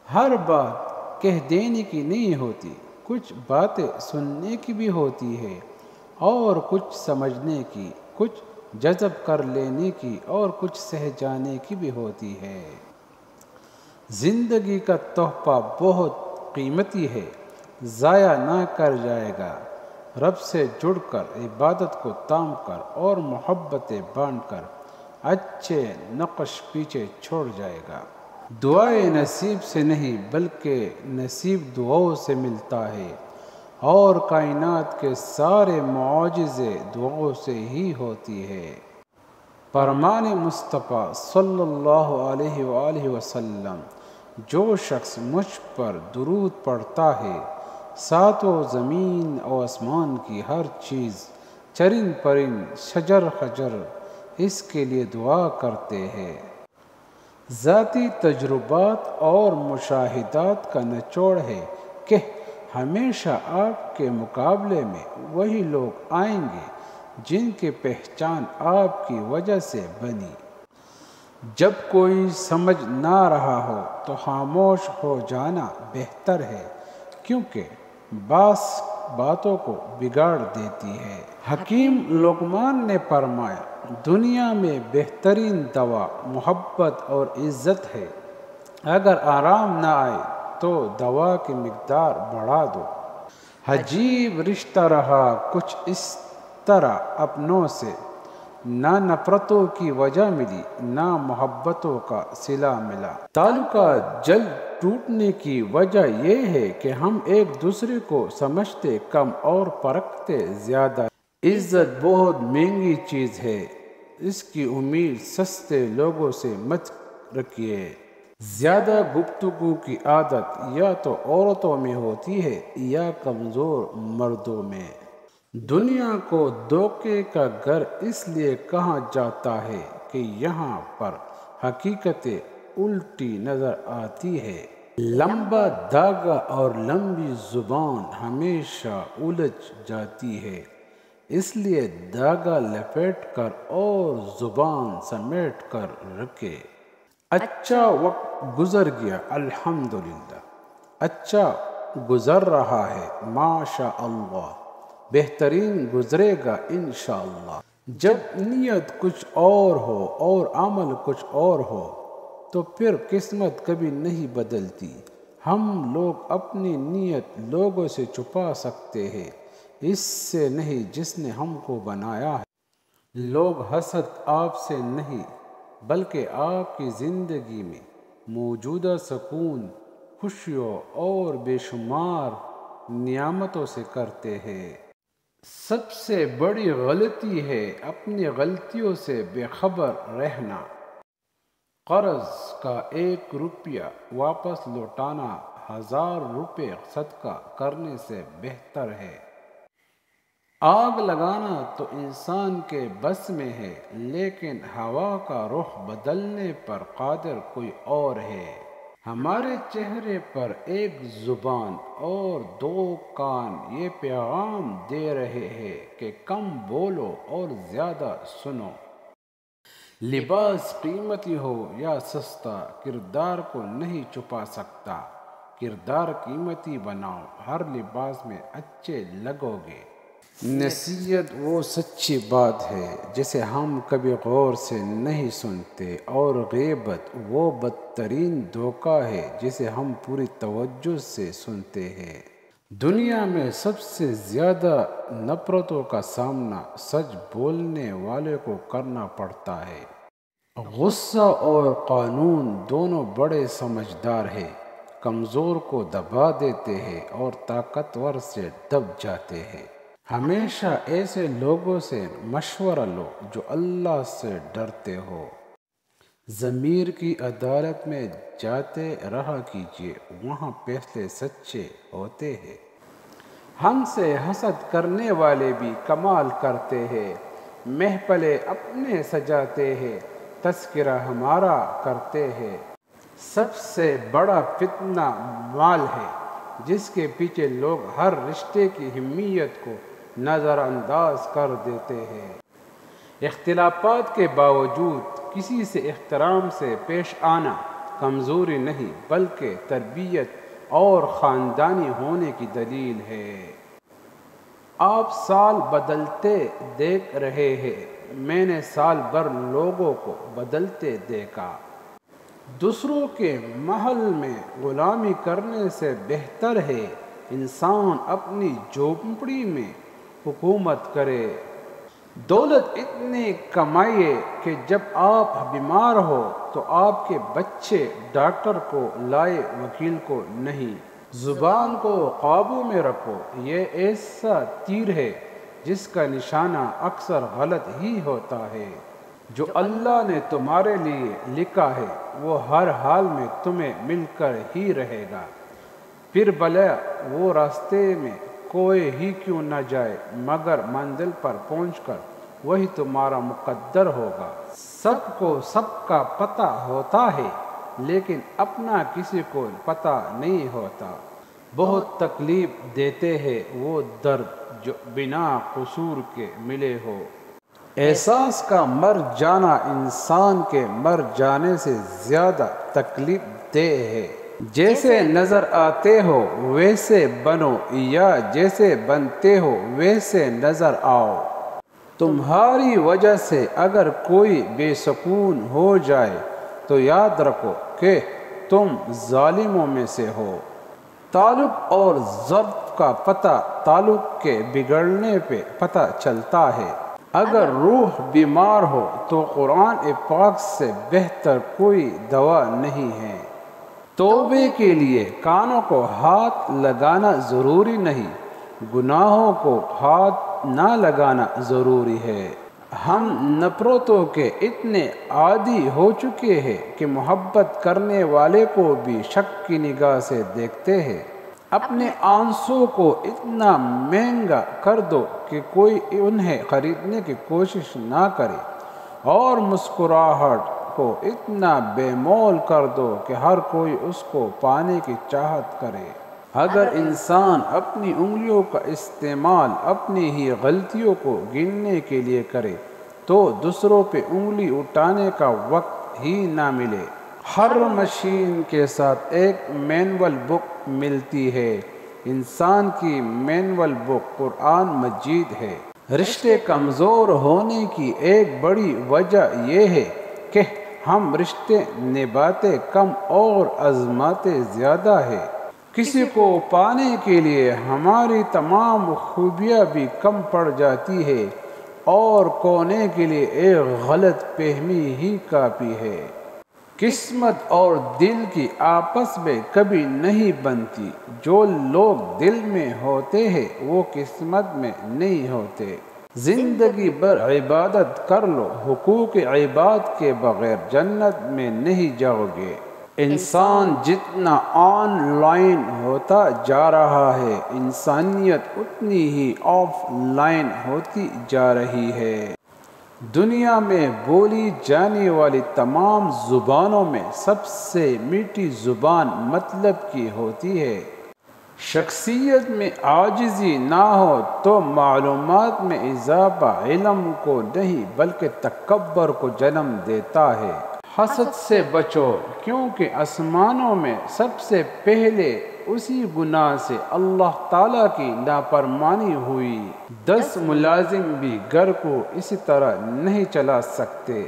ہر بات کہہ دینے کی نہیں ہوتی، کچھ باتیں سننے کی بھی ہوتی ہے اور کچھ سمجھنے کی، کچھ جذب کر لینے کی اور کچھ سہ جانے کی بھی ہوتی ہے۔ زندگی کا تحفہ بہت قیمتی ہے، ضائع نہ کر جائے گا۔ رب سے جڑ کر، عبادت کو تام کر اور محبتیں بانٹ کر اچھے نقش پیچھے چھوڑ جائے گا۔ دعائے نصیب سے نہیں بلکہ نصیب دعاؤں سے ملتا ہے، اور کائنات کے سارے معجزے دعاؤں سے ہی ہوتی ہے۔ فرمان مصطفیٰ صلی اللہ علیہ وآلہ وسلم، جو شخص مجھ پر درود پڑھتا ہے، ساتوں زمین و آسمان کی ہر چیز، چرند پرند، شجر حجر اس کے لیے دعا کرتے ہیں۔ ذاتی تجربات اور مشاہدات کا نچوڑ ہے کہ ہمیشہ آپ کے مقابلے میں وہی لوگ آئیں گے جن کی پہچان آپ کی وجہ سے بنی۔ جب کوئی سمجھ نہ رہا ہو تو خاموش ہو جانا بہتر ہے، کیونکہ بعض باتوں کو بگاڑ دیتی ہے۔ حکیم لقمان نے فرمایا، دنیا میں بہترین دوا محبت اور عزت ہے۔ اگر آرام نہ آئے تو دوا کی مقدار بڑھا دو۔ عجیب رشتہ رہا کچھ اس طرح اپنوں سے، نہ نفرتوں کی وجہ ملی نہ محبتوں کا صلہ ملا۔ تعلقات جلد ٹوٹنے کی وجہ یہ ہے کہ ہم ایک دوسرے کو سمجھتے کم اور پرکھتے زیادہ۔ عزت بہت مہنگی چیز ہے، اس کی امید سستے لوگوں سے مت رکھیے۔ زیادہ گفتگو کی عادت یا تو عورتوں میں ہوتی ہے یا کمزور مردوں میں۔ دنیا کو دھوکے کا گھر اس لیے کہا جاتا ہے کہ یہاں پر حقیقتیں الٹی نظر آتی ہے۔ لمبا دھاگا اور لمبی زبان ہمیشہ الجھ جاتی ہے، اس لیے دھاگا لپیٹ کر اور زبان سمیٹ کر رکھے۔ اچھا وقت گزر گیا الحمدللہ، اچھا گزر رہا ہے ماشاء اللہ، بہترین گزرے گا انشاءاللہ۔ جب نیت کچھ اور ہو اور عمل کچھ اور ہو تو پھر قسمت کبھی نہیں بدلتی۔ ہم لوگ اپنی نیت لوگوں سے چھپا سکتے ہیں، اس سے نہیں جس نے ہم کو بنایا ہے۔ لوگ حسد آپ سے نہیں بلکہ آپ کی زندگی میں موجودہ سکون، خوشیوں اور بے شمار نعمتوں سے کرتے ہیں۔ سب سے بڑی غلطی ہے اپنی غلطیوں سے بے خبر رہنا۔ قرض کا 1 روپیہ واپس لوٹانا 1000 روپے صدقہ کرنے سے بہتر ہے۔ آگ لگانا تو انسان کے بس میں ہے، لیکن ہوا کا رخ بدلنے پر قادر کوئی اور ہے۔ ہمارے چہرے پر 1 زبان اور 2 کان یہ پیغام دے رہے ہیں کہ کم بولو اور زیادہ سنو۔ لباس قیمتی ہو یا سستا، کردار کو نہیں چھپا سکتا۔ کردار قیمتی بناؤ، ہر لباس میں اچھے لگو گے۔ نصیحت وہ سچی بات ہے جسے ہم کبھی غور سے نہیں سنتے، اور غیبت وہ بدترین دھوکہ ہے جسے ہم پوری توجہ سے سنتے ہیں۔ دنیا میں سب سے زیادہ نفرتوں کا سامنا سچ بولنے والے کو کرنا پڑتا ہے۔ غصہ اور قانون دونوں بڑے سمجھدار ہیں، کمزور کو دبا دیتے ہیں اور طاقتور سے دب جاتے ہیں۔ ہمیشہ ایسے لوگوں سے مشورہ لو جو اللہ سے ڈرتے ہو۔ ضمیر کی عدالت میں جاتے رہا کیجیے، وہاں فیصلے سچے ہوتے ہیں۔ ہم سے حسد کرنے والے بھی کمال کرتے ہیں، محفلیں اپنے سجاتے ہیں، تذکرہ ہمارا کرتے ہیں۔ سب سے بڑا فتنہ مال ہے، جس کے پیچھے لوگ ہر رشتے کی اہمیت کو نظر انداز کر دیتے ہیں۔ اختلافات کے باوجود کسی سے احترام سے پیش آنا کمزوری نہیں بلکہ تربیت اور خاندانی ہونے کی دلیل ہے۔ آپ سال بدلتے دیکھ رہے ہیں، میں نے سال بھر لوگوں کو بدلتے دیکھا۔ دوسروں کے محل میں غلامی کرنے سے بہتر ہے انسان اپنی جھونپڑی میں حکومت کرے۔ دولت اتنی کمائیے کہ جب آپ بیمار ہو تو آپ کے بچے ڈاکٹر کو لائے، وکیل کو نہیں۔ زبان کو قابو میں رکھو، یہ ایسا تیر ہے جس کا نشانہ اکثر غلط ہی ہوتا ہے۔ جو اللہ نے تمہارے لیے لکھا ہے وہ ہر حال میں تمہیں مل کر ہی رہے گا، پھر بھلے وہ راستے میں کوئی ہی کیوں نہ جائے، مگر منزل پر پہنچ کر وہی تمہارا مقدر ہوگا۔ سب کو سب کا پتہ ہوتا ہے لیکن اپنا کسی کو پتہ نہیں ہوتا۔ بہت تکلیف دیتے ہیں وہ درد جو بنا قصور کے ملے ہو۔ احساس کا مر جانا انسان کے مر جانے سے زیادہ تکلیف دہ ہے۔ جیسے نظر آتے ہو ویسے بنو یا جیسے بنتے ہو ویسے نظر آؤ۔ تمہاری وجہ سے اگر کوئی بے سکون ہو جائے تو یاد رکھو کہ تم ظالموں میں سے ہو۔ تعلق اور ضبط کا پتہ تعلق کے بگڑنے پہ پتہ چلتا ہے۔ اگر روح بیمار ہو تو قرآن پاک سے بہتر کوئی دوا نہیں ہے۔ توبے کے لیے کانوں کو ہاتھ لگانا ضروری نہیں، گناہوں کو ہاتھ نہ لگانا ضروری ہے۔ ہم نفرتوں کے اتنے عادی ہو چکے ہیں کہ محبت کرنے والے کو بھی شک کی نگاہ سے دیکھتے ہیں۔ اپنے آنسوں کو اتنا مہنگا کر دو کہ کوئی انہیں خریدنے کی کوشش نہ کرے، اور مسکراہٹ کو اتنا بے مول کر دو کہ ہر کوئی اس کو پانے کی چاہت کرے۔ اگر انسان اپنی انگلیوں کا استعمال اپنی ہی غلطیوں کو گننے کے لیے کرے تو دوسروں پہ انگلی اٹھانے کا وقت ہی نہ ملے۔ ہر مشین کے ساتھ ایک مینول بک ملتی ہے، انسان کی مینول بک قرآن مجید ہے۔ رشتے کمزور ہونے کی ایک بڑی وجہ یہ ہے کہ ہم رشتے نبھاتے کم اور آزماتے زیادہ ہیں۔ کسی کو پانے کے لیے ہماری تمام خوبیاں بھی کم پڑ جاتی ہے اور کھونے کے لیے ایک غلط فہمی ہی کافی ہے۔ قسمت اور دل کی آپس میں کبھی نہیں بنتی، جو لوگ دل میں ہوتے ہیں وہ قسمت میں نہیں ہوتے۔ زندگی بھر عبادت کر لو، حقوق عباد کے بغیر جنت میں نہیں جاؤ گے۔ انسان جتنا آن لائن ہوتا جا رہا ہے، انسانیت اتنی ہی آف لائن ہوتی جا رہی ہے۔ دنیا میں بولی جانے والی تمام زبانوں میں سب سے میٹھی زبان مطلب کی ہوتی ہے۔ شخصیت میں عاجزی نہ ہو تو معلومات میں اضافہ علم کو نہیں بلکہ تکبر کو جنم دیتا ہے۔ حسد سے بچو، کیونکہ آسمانوں میں سب سے پہلے اسی گناہ سے اللہ تعالیٰ کی نافرمانی ہوئی۔ 10 ملازم بھی گھر کو اسی طرح نہیں چلا سکتے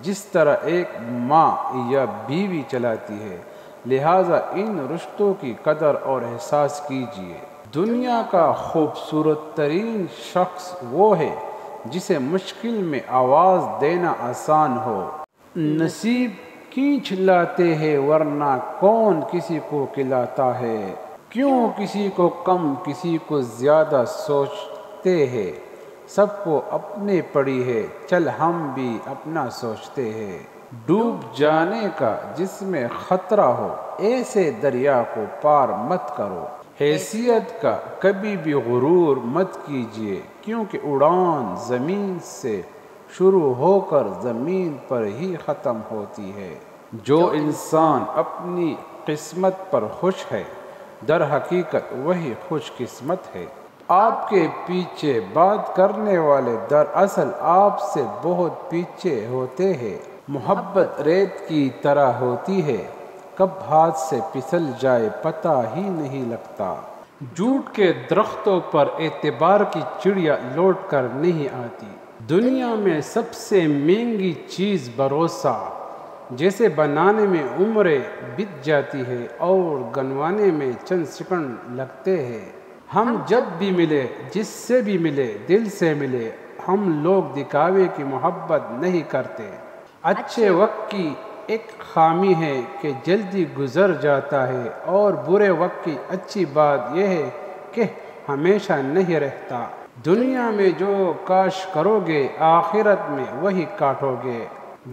جس طرح ایک ماں یا بیوی چلاتی ہے، لہٰذا ان رشتوں کی قدر اور احساس کیجیے۔ دنیا کا خوبصورت ترین شخص وہ ہے جسے مشکل میں آواز دینا آسان ہو۔ نصیب کھینچ لاتے ہیں ورنہ کون کسی کو کھلاتا ہے۔ کیوں کسی کو کم کسی کو زیادہ سوچتے ہیں، سب کو اپنے پڑی ہے، چل ہم بھی اپنا سوچتے ہیں۔ ڈوب جانے کا جس میں خطرہ ہو ایسے دریا کو پار مت کرو۔ حیثیت کا کبھی بھی غرور مت کیجیے، کیونکہ اڑان زمین سے شروع ہو کر زمین پر ہی ختم ہوتی ہے۔ جو انسان اپنی قسمت پر خوش ہے در حقیقت وہی خوش قسمت ہے۔ آپ کے پیچھے بات کرنے والے دراصل آپ سے بہت پیچھے ہوتے ہیں۔ محبت ریت کی طرح ہوتی ہے، کب ہاتھ سے پھسل جائے پتہ ہی نہیں لگتا۔ جھوٹ کے درختوں پر اعتبار کی چڑیا لوٹ کر نہیں آتی۔ دنیا میں سب سے مہنگی چیز بھروسہ، جیسے بنانے میں عمریں بیت جاتی ہے اور گنوانے میں چند سیکنڈ لگتے ہیں۔ ہم جب بھی ملے، جس سے بھی ملے، دل سے ملے، ہم لوگ دکھاوے کی محبت نہیں کرتے۔ اچھے وقت کی ایک خامی ہے کہ جلدی گزر جاتا ہے، اور برے وقت کی اچھی بات یہ ہے کہ ہمیشہ نہیں رہتا۔ دنیا میں جو کاش کرو گے، آخرت میں وہی کاٹو گے۔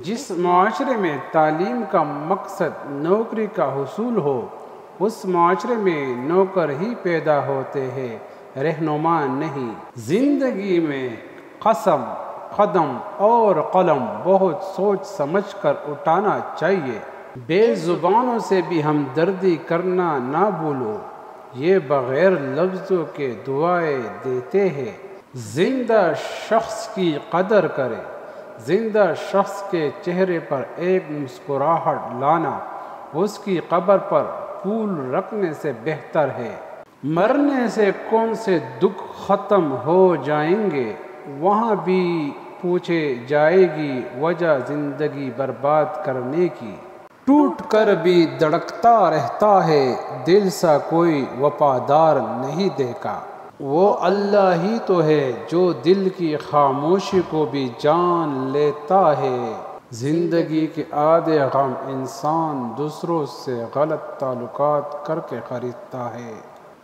جس معاشرے میں تعلیم کا مقصد نوکری کا حصول ہو، اس معاشرے میں نوکر ہی پیدا ہوتے ہیں، رہنما نہیں۔ زندگی میں قسم، قدم اور قلم بہت سوچ سمجھ کر اٹھانا چاہیے۔ بے زبانوں سے بھی ہمدردی کرنا نہ بھولو، یہ بغیر لفظوں کے دعائیں دیتے ہیں۔ زندہ شخص کی قدر کرے، زندہ شخص کے چہرے پر ایک مسکراہٹ لانا اس کی قبر پر پھول رکھنے سے بہتر ہے۔ مرنے سے کون سے دکھ ختم ہو جائیں گے، وہاں بھی پوچھے جائے گی وجہ زندگی برباد کرنے کی۔ ٹوٹ کر بھی دھڑکتا رہتا ہے دل، سا کوئی وفادار نہیں دیکھا۔ وہ اللہ ہی تو ہے جو دل کی خاموشی کو بھی جان لیتا ہے۔ زندگی کے آدھے غم انسان دوسروں سے غلط تعلقات کر کے خریدتا ہے۔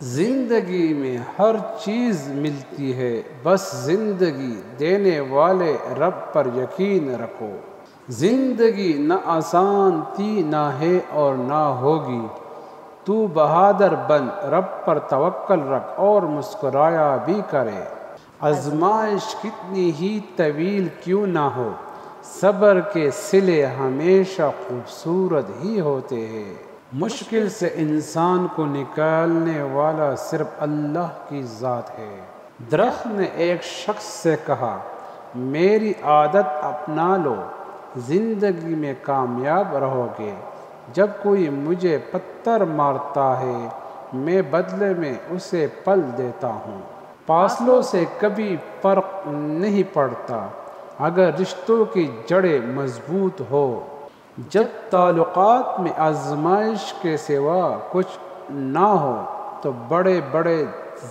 زندگی میں ہر چیز ملتی ہے، بس زندگی دینے والے رب پر یقین رکھو۔ زندگی نہ آسان تھی، نہ ہے اور نہ ہوگی۔ تو بہادر بن، رب پر توکل رکھ اور مسکرایا بھی کرے۔ آزمائش کتنی ہی طویل کیوں نہ ہو، صبر کے صلے ہمیشہ خوبصورت ہی ہوتے ہیں۔ مشکل سے انسان کو نکالنے والا صرف اللہ کی ذات ہے۔ درخت نے ایک شخص سے کہا، میری عادت اپنا لو، زندگی میں کامیاب رہو گے۔ جب کوئی مجھے پتھر مارتا ہے، میں بدلے میں اسے پل دیتا ہوں۔ فاصلوں سے کبھی فرق نہیں پڑتا اگر رشتوں کی جڑیں مضبوط ہو۔ جب تعلقات میں آزمائش کے سوا کچھ نہ ہو تو بڑے بڑے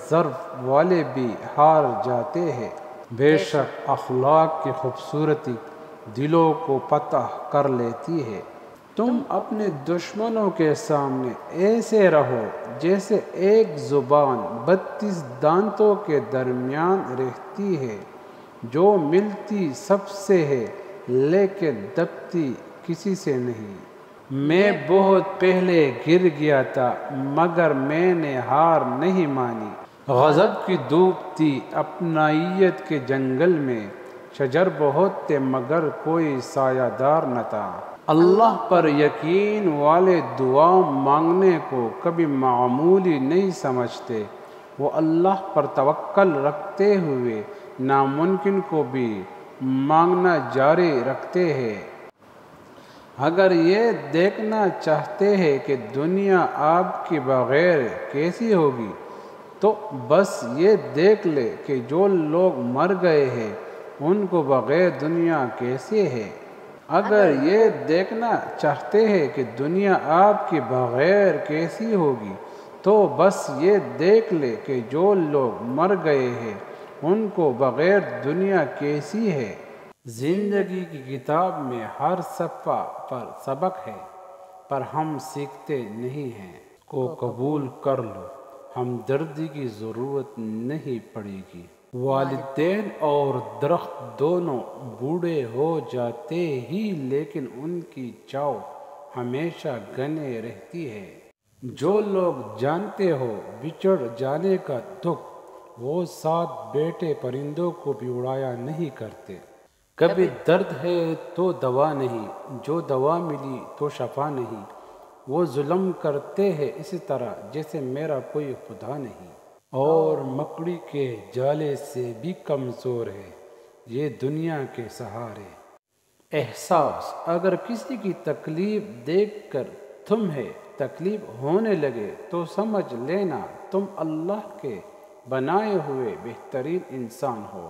ظرف والے بھی ہار جاتے ہیں۔ بے شک اخلاق کی خوبصورتی دلوں کو فتح کر لیتی ہے۔ تم اپنے دشمنوں کے سامنے ایسے رہو جیسے ایک زبان 32 دانتوں کے درمیان رہتی ہے، جو ملتی سب سے ہے لیکن دبتی کسی سے نہیں۔ میں بہت پہلے گر گیا تھا مگر میں نے ہار نہیں مانی۔ غضب کی دھوپ تھی اپنائیت کے جنگل میں، شجر بہت تھے مگر کوئی سایہ دار نہ تھا۔ اللہ پر یقین والے دعا مانگنے کو کبھی معمولی نہیں سمجھتے، وہ اللہ پر توکل رکھتے ہوئے ناممکن کو بھی مانگنا جاری رکھتے ہیں۔ اگر یہ دیکھنا چاہتے ہیں کہ دنیا آپ کے بغیر کیسی ہوگی تو بس یہ دیکھ لے کہ جو لوگ مر گئے ہیں ان کو بغیر دنیا کیسے ہے۔ اگر یہ دیکھنا چاہتے ہیں کہ دنیا آپ کے بغیر کیسی ہوگی تو بس یہ دیکھ لے کہ جو لوگ مر گئے ہیں ان کو بغیر دنیا کیسی ہے۔ زندگی کی کتاب میں ہر صفحہ پر سبق ہے، پر ہم سیکھتے نہیں ہیں۔ کو قبول کر لو، ہمدردی کی ضرورت نہیں پڑے گی۔ والدین اور درخت دونوں بوڑھے ہو جاتے ہی لیکن ان کی چھاؤں ہمیشہ گھنی رہتی ہے۔ جو لوگ جانتے ہو بچھڑ جانے کا دکھ، وہ ساتھ بیٹھے پرندوں کو بھی اڑایا نہیں کرتے۔ کبھی درد ہے تو دوا نہیں، جو دوا ملی تو شفا نہیں۔ وہ ظلم کرتے ہیں اسی طرح جیسے میرا کوئی خدا نہیں، اور مکڑی کے جالے سے بھی کمزور ہے یہ دنیا کے سہارے۔ احساس، اگر کسی کی تکلیف دیکھ کر تمہیں تکلیف ہونے لگے تو سمجھ لینا تم اللہ کے بنائے ہوئے بہترین انسان ہو۔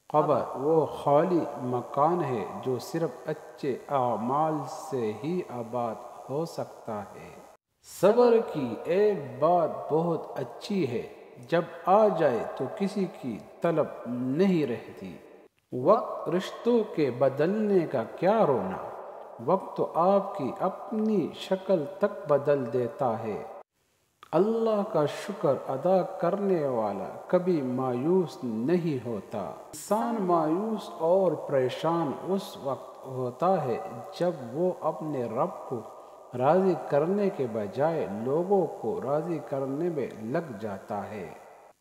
قبر وہ خالی مکان ہے جو صرف اچھے اعمال سے ہی آباد ہو سکتا ہے۔ صبر کی ایک بات بہت اچھی ہے، جب آ جائے تو کسی کی طلب نہیں رہتی۔ وقت رشتوں کے بدلنے کا کیا رونا، وقت تو آپ کی اپنی شکل تک بدل دیتا ہے۔ اللہ کا شکر ادا کرنے والا کبھی مایوس نہیں ہوتا۔ انسان مایوس اور پریشان اس وقت ہوتا ہے جب وہ اپنے رب کو راضی کرنے کے بجائے لوگوں کو راضی کرنے میں لگ جاتا ہے۔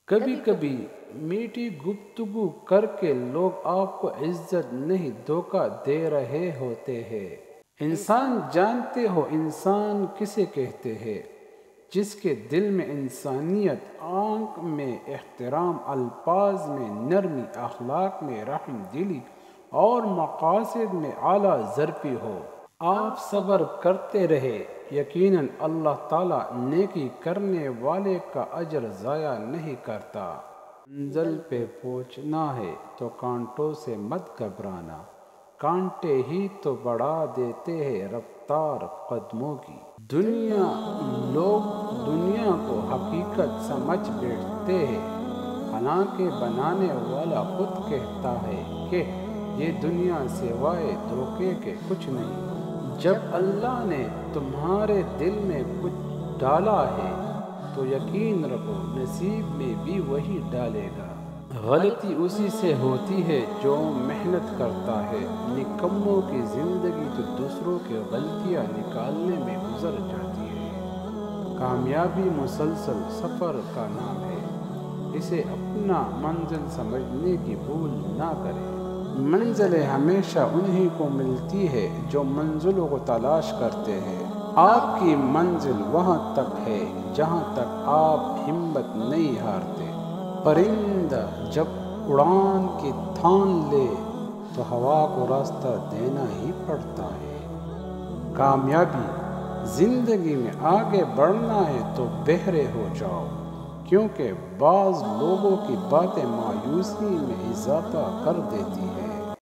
کبھی کبھی میٹھی گفتگو کر کے لوگ آپ کو عزت نہیں دھوکہ دے رہے ہوتے ہیں۔ انسان جانتے ہو انسان کسے کہتے ہیں؟ جس کے دل میں انسانیت، آنکھ میں احترام، الفاظ میں نرمی، اخلاق میں رحم دلی اور مقاصد میں اعلیٰ ظرفی ہو۔ آپ صبر کرتے رہے، یقیناً اللہ تعالیٰ نیکی کرنے والے کا اجر ضائع نہیں کرتا۔ منزل پہ پہنچنا ہے تو کانٹوں سے مت گھبرانا، کانٹے ہی تو بڑھا دیتے ہیں رفتار قدموں کی۔ لوگ دنیا کو حقیقت سمجھ بیٹھتے ہیں، حالانکہ بنانے والا خود کہتا ہے کہ یہ دنیا سوائے دھوکے کے کچھ نہیں۔ جب اللہ نے تمہارے دل میں کچھ ڈالا ہے تو یقین رکھو نصیب میں بھی وہی ڈالے گا۔ غلطی اسی سے ہوتی ہے جو محنت کرتا ہے، نکموں کی زندگی تو دوسروں کی غلطیاں نکالنے میں گزر جاتی ہے۔ کامیابی مسلسل سفر کا نام ہے، اسے اپنا منزل سمجھنے کی بھول نہ کریں۔ منزلیں ہمیشہ انہی کو ملتی ہے جو منزلوں کو تلاش کرتے ہیں۔ آپ کی منزل وہاں تک ہے جہاں تک آپ ہمت نہیں ہارتے۔ پرندہ جب اڑان کی تھان لے تو ہوا کو راستہ دینا ہی پڑتا ہے۔ کامیابی زندگی میں آگے بڑھنا ہے تو بہرے ہو جاؤ، کیونکہ بعض لوگوں کی باتیں مایوسی میں اضافہ کر دیتی ہیں۔